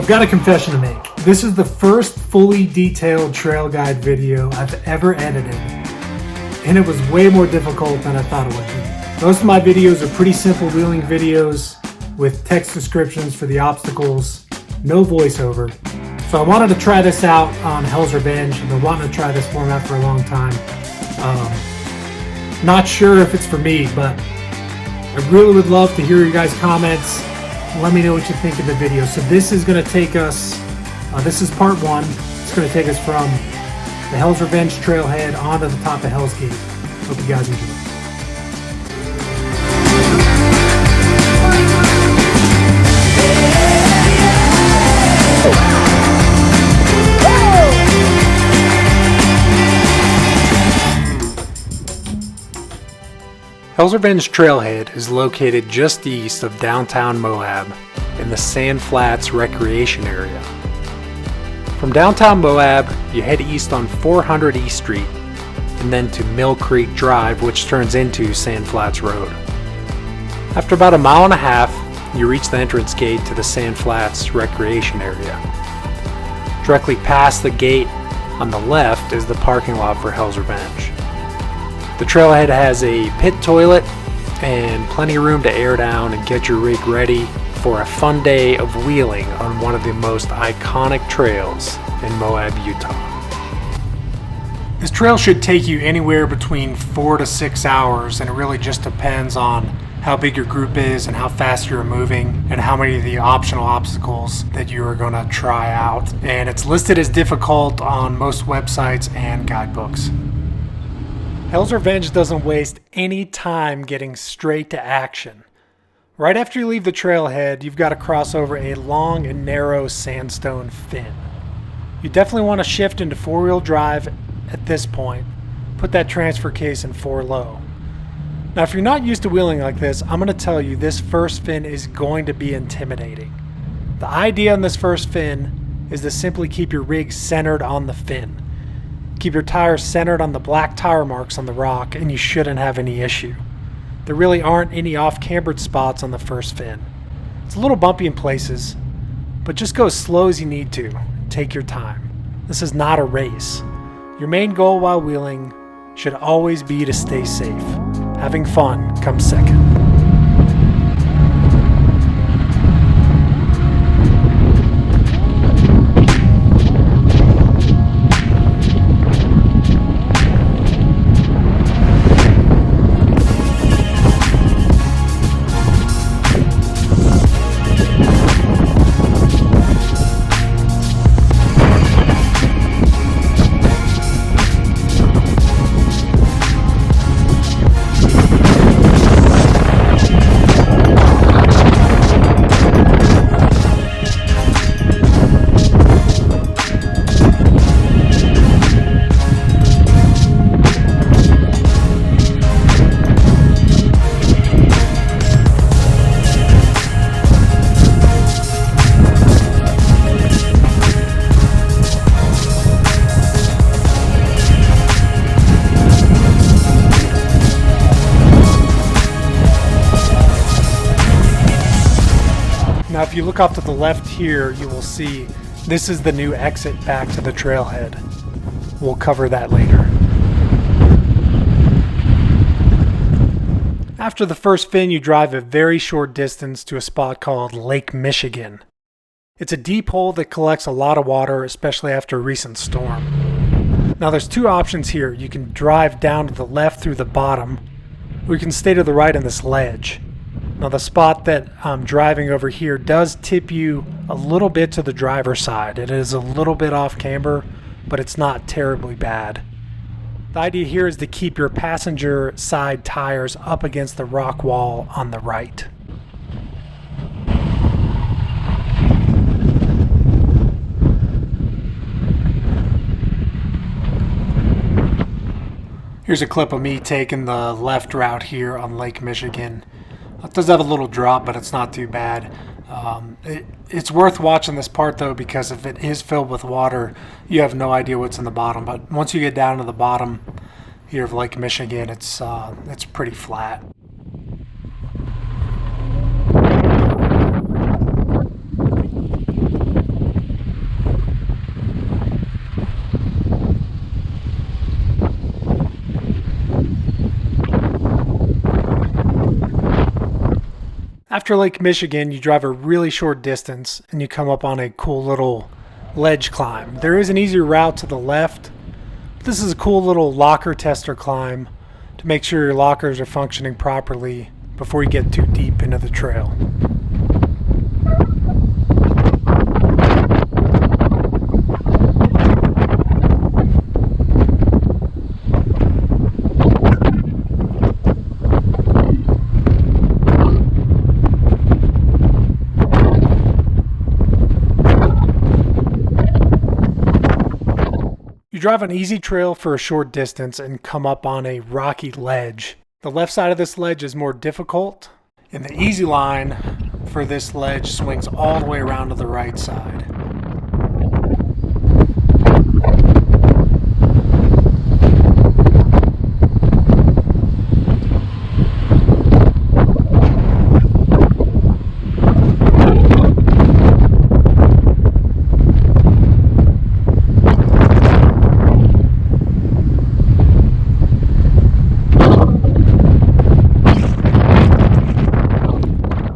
got a confession to make. This is the first fully detailed trail guide video I've ever edited, and it was way more difficult than I thought it would be. Most of my videos are pretty simple wheeling videos with text descriptions for the obstacles, no voiceover. So I wanted to try this out on Hell's Revenge. I've been wanting to try this format for a long time. Not sure if it's for me, but I really would love to hear your guys' comments. Let me know what you think of the video. So this is going to take us, this is part one. It's going to take us from the Hell's Revenge trailhead onto the top of Hell's Gate. Hope you guys enjoy. Hell's Revenge Trailhead is located just east of downtown Moab in the Sand Flats Recreation Area. From downtown Moab, you head east on 400 East Street and then to Mill Creek Drive, which turns into Sand Flats Road. After about a mile and a half, you reach the entrance gate to the Sand Flats Recreation Area. Directly past the gate on the left is the parking lot for Hell's Revenge. The trailhead has a pit toilet and plenty of room to air down and get your rig ready for a fun day of wheeling on one of the most iconic trails in Moab, Utah. This trail should take you anywhere between 4 to 6 hours, and it really just depends on how big your group is and how fast you're moving and how many of the optional obstacles that you are going to try out. And it's listed as difficult on most websites and guidebooks. Hell's Revenge doesn't waste any time getting straight to action. Right after you leave the trailhead, you've got to cross over a long and narrow sandstone fin. You definitely want to shift into four-wheel drive at this point. Put that transfer case in 4-low. Now, if you're not used to wheeling like this, I'm going to tell you this first fin is going to be intimidating. The idea on this first fin is to simply keep your rig centered on the fin. Keep your tires centered on the black tire marks on the rock and you shouldn't have any issue. There really aren't any off-cambered spots on the first fin. It's a little bumpy in places, but just go as slow as you need to. Take your time. This is not a race. Your main goal while wheeling should always be to stay safe. Having fun comes second. Now if you look off to the left here, you will see this is the new exit back to the trailhead. We'll cover that later. After the first fin, you drive a very short distance to a spot called Lake Michigan. It's a deep hole that collects a lot of water, especially after a recent storm. Now there's two options here. You can drive down to the left through the bottom, or you can stay to the right on this ledge. Now the spot that I'm driving over here does tip you a little bit to the driver's side. It is a little bit off camber, but it's not terribly bad. The idea here is to keep your passenger side tires up against the rock wall on the right. Here's a clip of me taking the left route here on Lake Michigan. It does have a little drop, but it's not too bad. It's worth watching this part though, because if it is filled with water, you have no idea what's in the bottom. But once you get down to the bottom here of Lake Michigan, it's pretty flat. After Lake Michigan, you drive a really short distance and you come up on a cool little ledge climb. There is an easier route to the left. This is a cool little locker tester climb to make sure your lockers are functioning properly before you get too deep into the trail. You drive an easy trail for a short distance and come up on a rocky ledge. The left side of this ledge is more difficult, and the easy line for this ledge swings all the way around to the right side.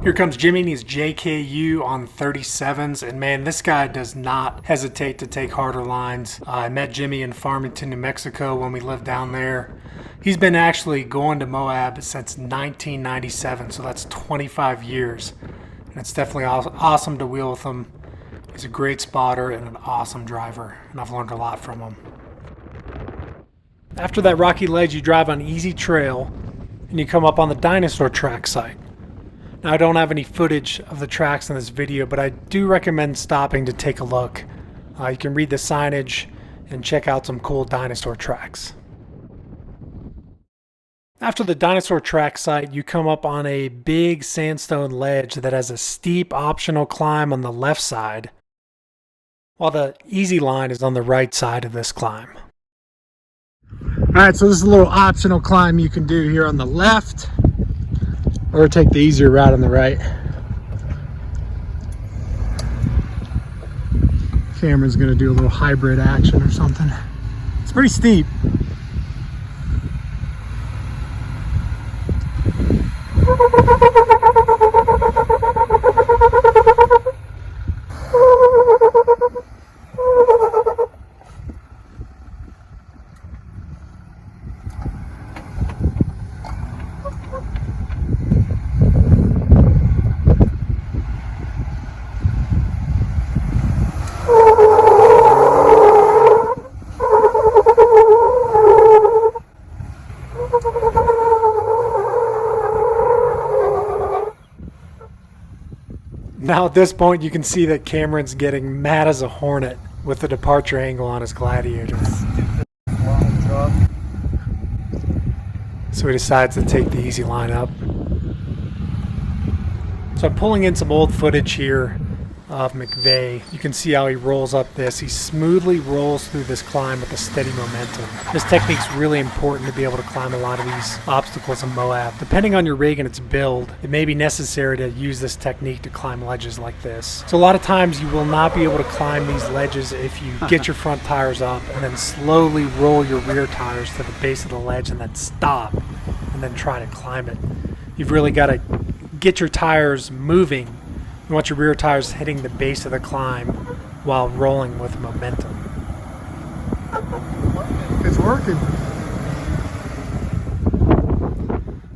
Here comes Jimmy and his JKU on 37s, and man, this guy does not hesitate to take harder lines. I met Jimmy in Farmington, New Mexico when we lived down there. He's been actually going to Moab since 1997, so that's 25 years. And it's definitely awesome to wheel with him. He's a great spotter and an awesome driver, and I've learned a lot from him. After that rocky ledge, you drive on easy trail, and you come up on the dinosaur track site. Now, I don't have any footage of the tracks in this video, but I do recommend stopping to take a look. You can read the signage and check out some cool dinosaur tracks. After the dinosaur track site, you come up on a big sandstone ledge that has a steep optional climb on the left side, while the easy line is on the right side of this climb. Alright, so this is a little optional climb you can do here on the left, or take the easier route on the right. Cameron's gonna do a little hybrid action or something. It's pretty steep. Now at this point you can see that Cameron's getting mad as a hornet with the departure angle on his Gladiator. So he decides to take the easy line up. So I'm pulling in some old footage here of McVeigh. You can see how he rolls up this. He smoothly rolls through this climb with a steady momentum. This technique's really important to be able to climb a lot of these obstacles in Moab. Depending on your rig and its build, it may be necessary to use this technique to climb ledges like this. So a lot of times you will not be able to climb these ledges if you get your front tires up and then slowly roll your rear tires to the base of the ledge and then stop and then try to climb it. You've really got to get your tires moving. You want your rear tires hitting the base of the climb while rolling with momentum. It's working.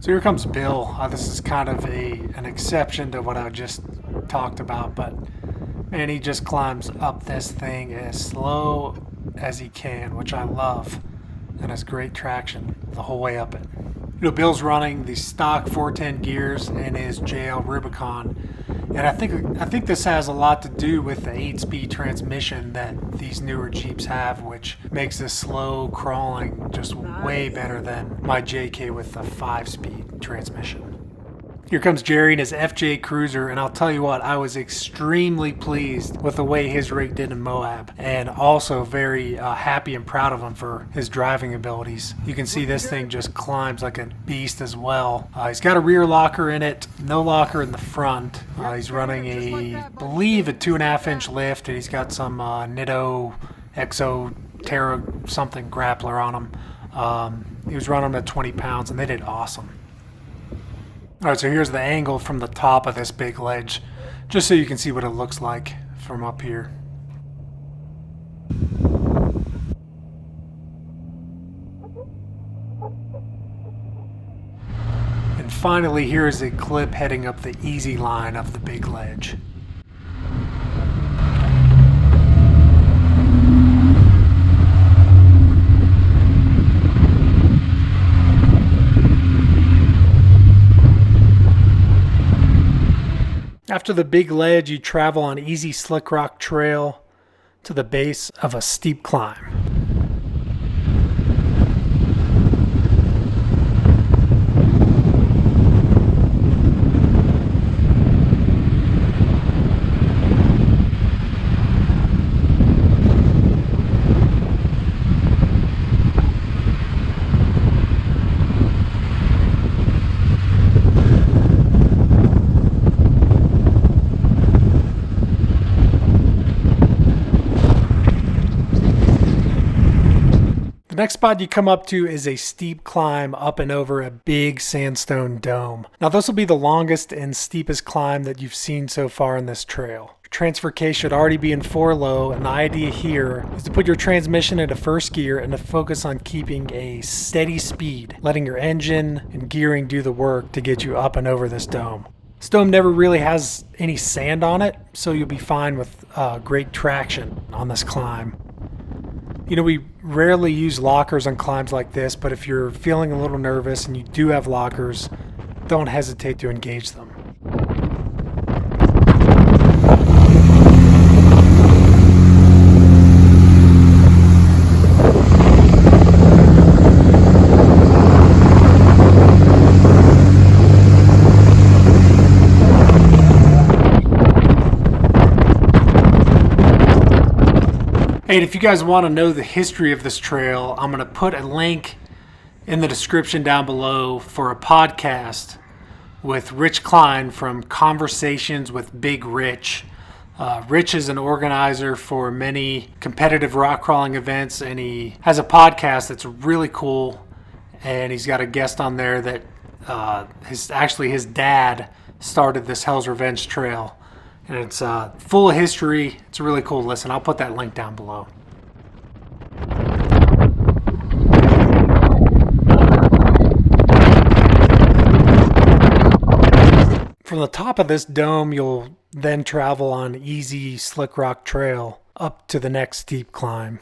So here comes Bill. This is kind of an exception to what I just talked about, but man, he just climbs up this thing as slow as he can, which I love, and has great traction the whole way up it. You know, Bill's running the stock 410 gears in his JL Rubicon. And I think this has a lot to do with the 8-speed transmission that these newer Jeeps have, which makes this slow crawling just way better than my JK with the 5-speed transmission. Here comes Jerry and his FJ Cruiser, and I'll tell you what, I was extremely pleased with the way his rig did in Moab, and also very happy and proud of him for his driving abilities. You can see this thing just climbs like a beast as well. He's got a rear locker in it, no locker in the front. He's running I believe a 2.5-inch lift, and he's got some Nitto Exo Terra something grappler on him. He was running them at 20 pounds, and they did awesome. Alright, so here's the angle from the top of this big ledge, just so you can see what it looks like from up here. And finally, here is a clip heading up the easy line of the big ledge. After the big ledge, you travel on easy slick rock trail to the base of a steep climb. The next spot you come up to is a steep climb up and over a big sandstone dome. Now this will be the longest and steepest climb that you've seen so far in this trail. Your transfer case should already be in 4-low, and the idea here is to put your transmission into first gear and to focus on keeping a steady speed, letting your engine and gearing do the work to get you up and over this dome. This dome never really has any sand on it, so you'll be fine with great traction on this climb. You know, we rarely use lockers on climbs like this, but if you're feeling a little nervous and you do have lockers, don't hesitate to engage them. Hey, if you guys want to know the history of this trail, I'm going to put a link in the description down below for a podcast with Rich Klein from Conversations with Big Rich. Rich is an organizer for many competitive rock crawling events, and he has a podcast that's really cool, and he's got a guest on there that his dad started this Hell's Revenge trail. And it's full of history. It's a really cool listen. I'll put that link down below. From the top of this dome, you'll then travel on easy slick rock trail up to the next steep climb.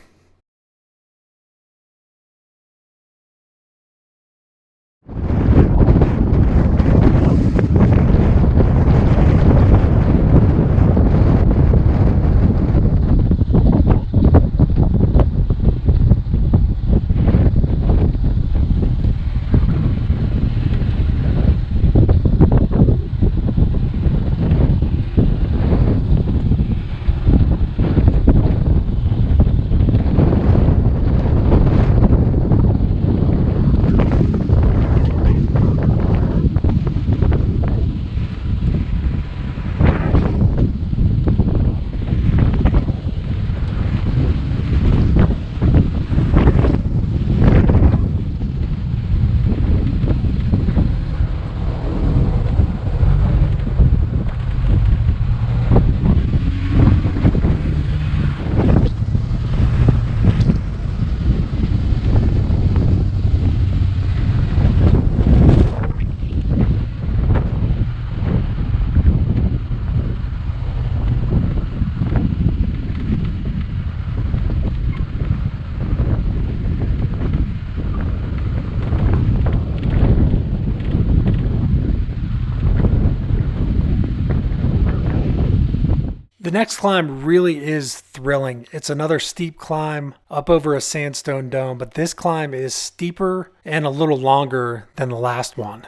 The next climb really is thrilling. It's another steep climb up over a sandstone dome, but this climb is steeper and a little longer than the last one.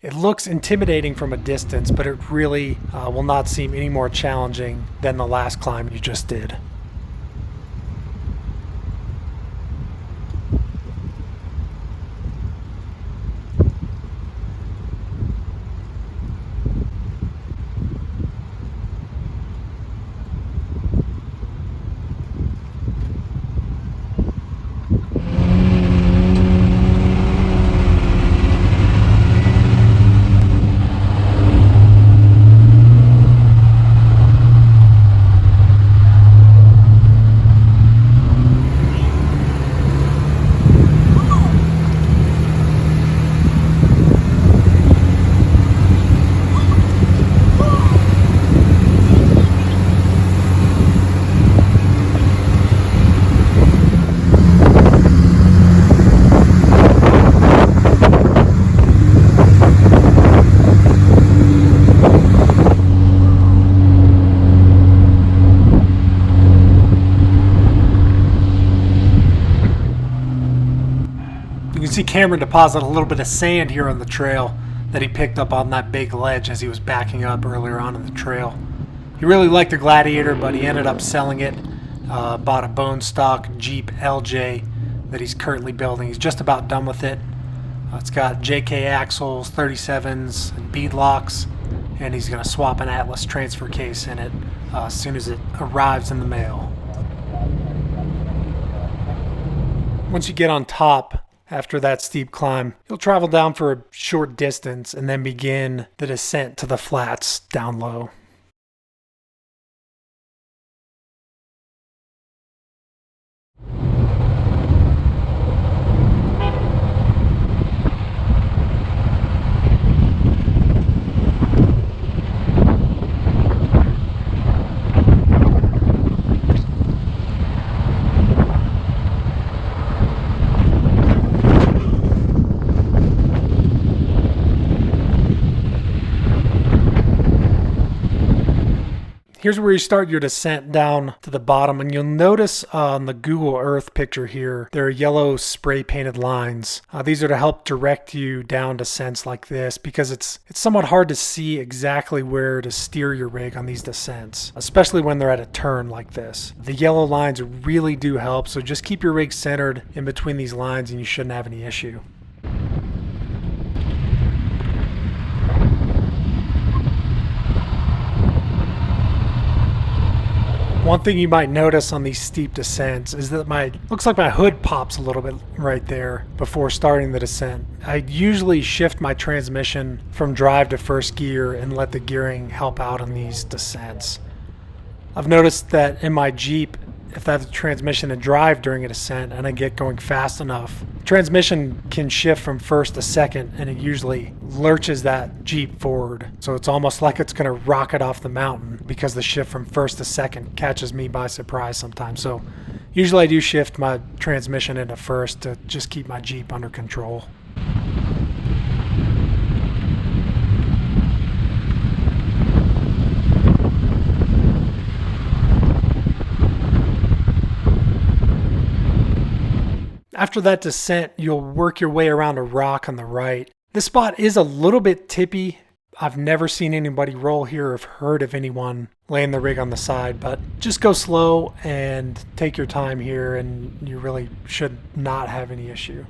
It looks intimidating from a distance, but it really will not seem any more challenging than the last climb you just did. see Cameron deposit a little bit of sand here on the trail that he picked up on that big ledge as he was backing up earlier on in the trail. He really liked the Gladiator, but he ended up selling it. Bought a bone stock Jeep LJ that he's currently building. He's just about done with it. It's got JK axles, 37s, and bead locks, and he's going to swap an Atlas transfer case in it as soon as it arrives in the mail. Once you get on top, after that steep climb, you'll travel down for a short distance and then begin the descent to the flats down low. Here's where you start your descent down to the bottom, and you'll notice on the Google Earth picture here, there are yellow spray painted lines. These are to help direct you down descents like this, because it's somewhat hard to see exactly where to steer your rig on these descents, especially when they're at a turn like this. The yellow lines really do help, so just keep your rig centered in between these lines and you shouldn't have any issue. One thing you might notice on these steep descents is that looks like my hood pops a little bit right there before starting the descent. I usually shift my transmission from drive to first gear and let the gearing help out on these descents. I've noticed that in my Jeep, if I have the transmission in drive during a descent and I get going fast enough, transmission can shift from first to second and it usually lurches that Jeep forward. So it's almost like it's going to rocket off the mountain because the shift from first to second catches me by surprise sometimes. So usually I do shift my transmission into first to just keep my Jeep under control. After that descent, you'll work your way around a rock on the right. This spot is a little bit tippy. I've never seen anybody roll here or heard of anyone laying the rig on the side, but just go slow and take your time here and you really should not have any issue.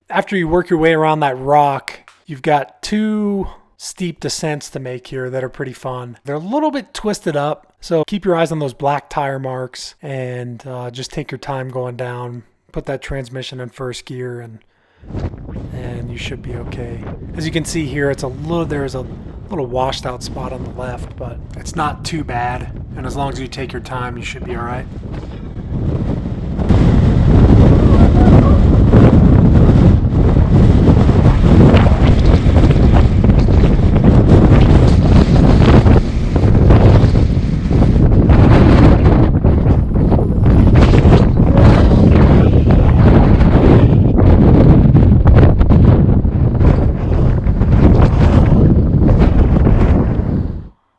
After you work your way around that rock, you've got two steep descents to make here that are pretty fun. They're a little bit twisted up, so keep your eyes on those black tire marks and just take your time going down. Put that transmission in first gear and you should be okay. As you can see here, there's a little washed out spot on the left, but it's not too bad. And as long as you take your time, you should be all right.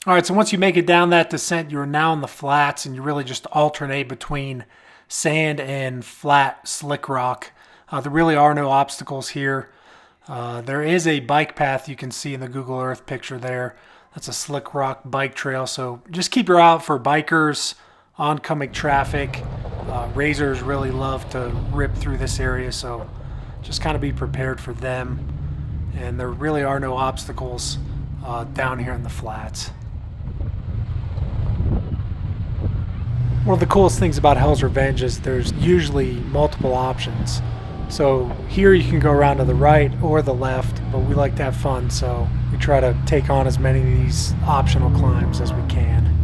All right, so once you make it down that descent, you're now in the flats and you really just alternate between sand and flat slick rock. There really are no obstacles here. There is a bike path you can see in the Google Earth picture there. That's a slick rock bike trail, so just keep your eye out for bikers, oncoming traffic. Razors really love to rip through this area, so just kind of be prepared for them. And there really are no obstacles down here in the flats. One of the coolest things about Hell's Revenge is there's usually multiple options. So here you can go around to the right or the left, but we like to have fun, so we try to take on as many of these optional climbs as we can.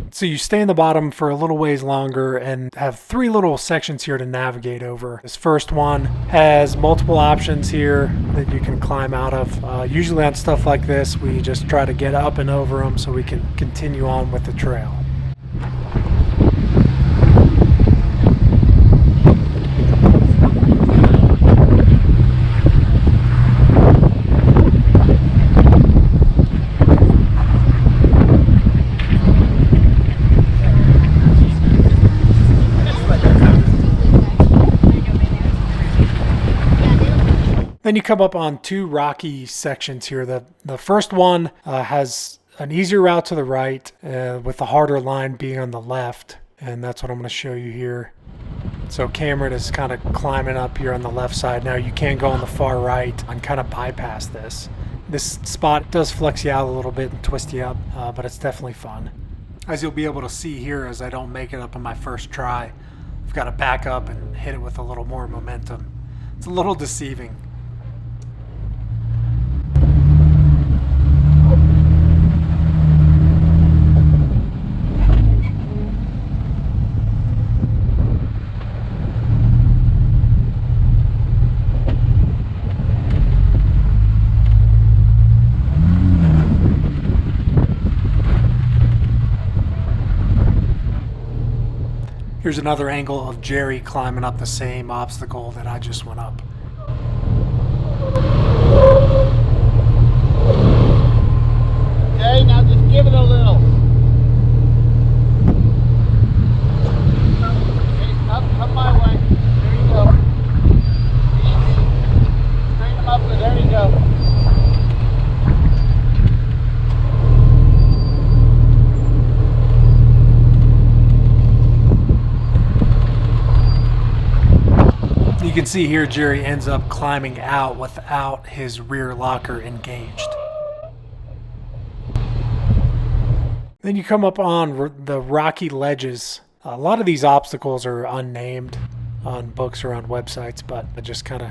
So you stay in the bottom for a little ways longer and have 3 little sections here to navigate over. This first one has multiple options here that you can climb out of. Usually on stuff like this, we just try to get up and over them so we can continue on with the trail. Then you come up on 2 rocky sections here. The first one has an easier route to the right with the harder line being on the left. And that's what I'm going to show you here. So Cameron is kind of climbing up here on the left side. Now you can go on the far right and kind of bypass this. This spot does flex you out a little bit and twist you up, but it's definitely fun. As you'll be able to see here, as I don't make it up on my first try, I've got to back up and hit it with a little more momentum. It's a little deceiving. Here's another angle of Jerry climbing up the same obstacle that I just went up. Okay, now just give it a little. Okay, up my way. There you go. Easy. Straighten them up, there you go. You can see here Jerry ends up climbing out without his rear locker engaged. Then you come up on the rocky ledges. A lot of these obstacles are unnamed on books or on websites, but I just kind of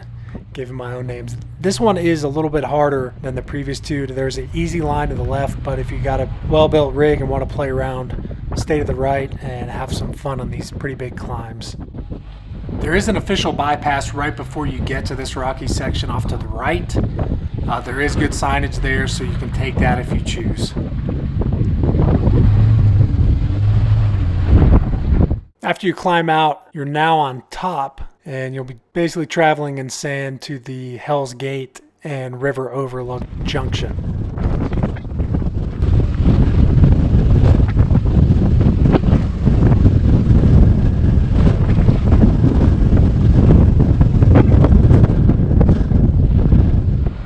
gave them my own names. This one is a little bit harder than the previous two. There's an easy line to the left, but if you got a well-built rig and want to play around, stay to the right and have some fun on these pretty big climbs. There is an official bypass right before you get to this rocky section off to the right. There is good signage there, so you can take that if you choose. After you climb out, you're now on top, and you'll be basically traveling in sand to the Hell's Gate and River Overlook Junction.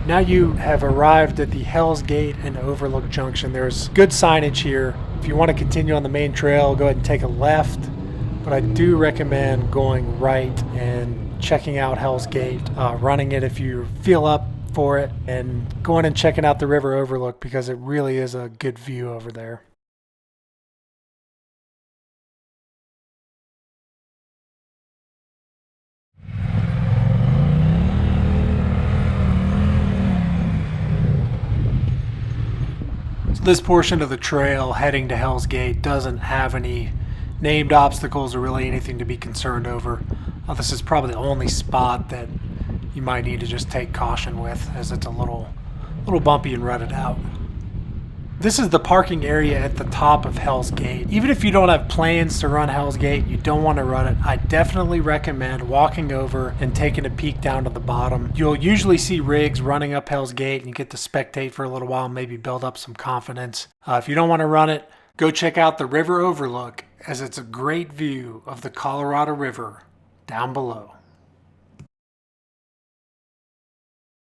Now you have arrived at the Hell's Gate and Overlook Junction. There's good signage here. If you want to continue on the main trail, go ahead and take a left. But I do recommend going right and checking out Hell's Gate, running it if you feel up for it, and going and checking out the River Overlook because it really is a good view over there. So this portion of the trail heading to Hell's Gate doesn't have any named obstacles or really anything to be concerned over. This is probably the only spot that you might need to just take caution with, as it's a little bumpy and rutted out. This is the parking area at the top of Hell's Gate. Even if you don't have plans to run Hell's Gate, you don't want to run it, I definitely recommend walking over and taking a peek down to the bottom. You'll usually see rigs running up Hell's Gate and you get to spectate for a little while, maybe build up some confidence. If you don't want to run it, go check out the River Overlook, as it's a great view of the Colorado River down below.